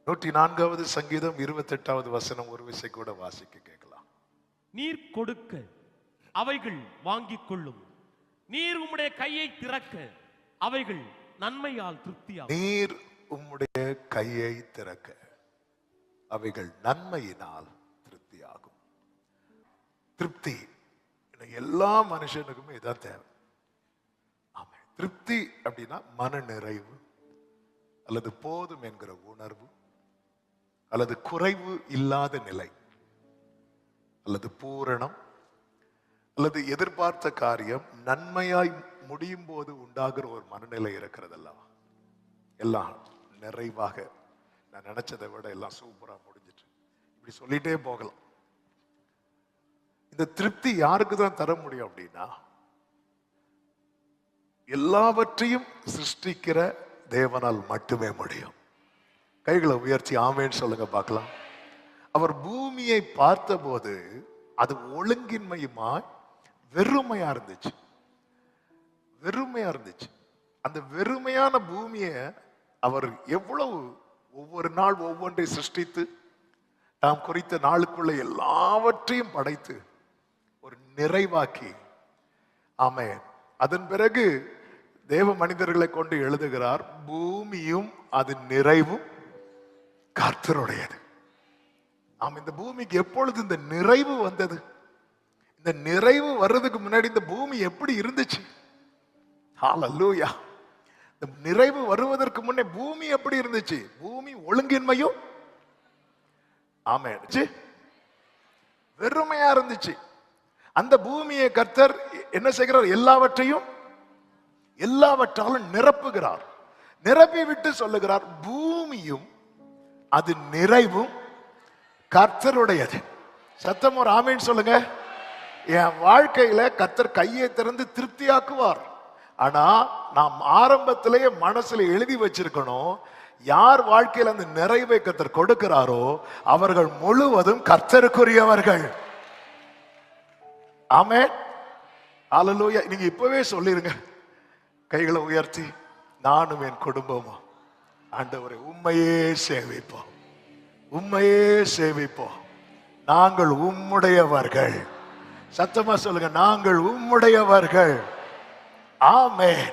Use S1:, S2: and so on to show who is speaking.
S1: 104வது சங்கீதம் 28வது வசனம் ஒரு விசை கூட வாசிக்க கேட்கலாம்.
S2: நீர் கொடுக்க அவைகள் வாங்கிக் கொள்ளும், நீர் உம்முடைய கையை திறக்க அவைகள் நன்மையால் திருப்தியாகும்.
S1: நீர் உம்முடைய கையை திறக்க அவைகள் நன்மையினால் திருப்தியாகும். திருப்தி எல்லா மனுஷனுக்குமே இதான் தேவை. ஆமா, திருப்தி அப்படின்னா மன நிறைவு அல்லது போதும் என்கிற உணர்வு அல்லது குறைவு இல்லாத நிலை அல்லது பூரணம் அல்லது எதிர்பார்த்த காரியம் நன்மையாய் முடியும் போது உண்டாகிற ஒரு மனநிலை இருக்கிறதல்லவா. எல்லாம் நிறைவாக நான் நினைச்சதை விட எல்லாம் சூப்பரா முடிஞ்சிட்டு இப்படி சொல்லிட்டே போகலாம். இந்த திருப்தி யாருக்கு தான் தர முடியும் அப்படின்னா, எல்லாவற்றையும் சிருஷ்டிக்கிற தேவனால் மட்டுமே முடியும். கைகளை உயர்த்தி ஆமேன்னு சொல்லுங்க பார்க்கலாம். அவர் பூமியை பார்த்தபோது அது ஒழுங்கின்மையுமாய் வெறுமையா இருந்துச்சு. வெறுமையா இருந்துச்சு. அந்த வெறுமையான பூமியை அவர் எவ்வளவு ஒவ்வொரு நாள் ஒவ்வொன்றை சிருஷ்டித்து தாம் குறித்த நாளுக்குள்ள எல்லாவற்றையும் படைத்து ஒரு நிறைவாக்கி, ஆமென், அதன் பிறகு தேவ மனிதர்களை கொண்டு எழுதுகிறார், பூமியும் அது நிறைவும் கர்த்தருடையது. ஆமா, இந்த பூமிக்கு எப்பொழுது இந்த நிறைவு வந்தது? இந்த நிறைவு வர்றதுக்கு முன்னாடி இந்த பூமி எப்படி இருந்துச்சு? ஹல்லேலூயா. இந்த நிறைவு வருவதற்கு முன்னே பூமி எப்படி இருந்துச்சு? பூமி ஒழுங்கின்மையும் ஆமென் வெறுமையா இருந்துச்சு. அந்த பூமியை கர்த்தர் என்ன செய்கிறார்? எல்லாவற்றாலும் நிரப்புகிறார். நிரப்பி விட்டு சொல்லுகிறார், பூமியும் அது நிறைவும் கர்த்தருடையது. சத்தம் ஒரு ஆமீன் சொல்லுங்க. என் வாழ்க்கையில கர்த்தர் கையை திறந்து திருப்தியாக்குவார். ஆனா நாம் ஆரம்பத்திலேயே மனசுல எழுதி வச்சிருக்கணும், யார் வாழ்க்கையில் அந்த நிறைவை கர்த்தர் கொடுக்கிறாரோ அவர்கள் முழுவதும் கர்த்தருக்குரியவர்கள். ஆமென், ஹல்லேலூயா. நீங்க இப்பவே சொல்லிருங்க, கைகளை உயர்த்தி, நானும் என் குடும்பமும் ஆண்டவரே உம்மையே சேவிப்போம், உம்மையே சேவிப்போம், நாங்கள் உம்முடையவர்கள். சத்தமா சொல்லுங்க, நாங்கள் உம்முடையவர்கள். ஆமென்.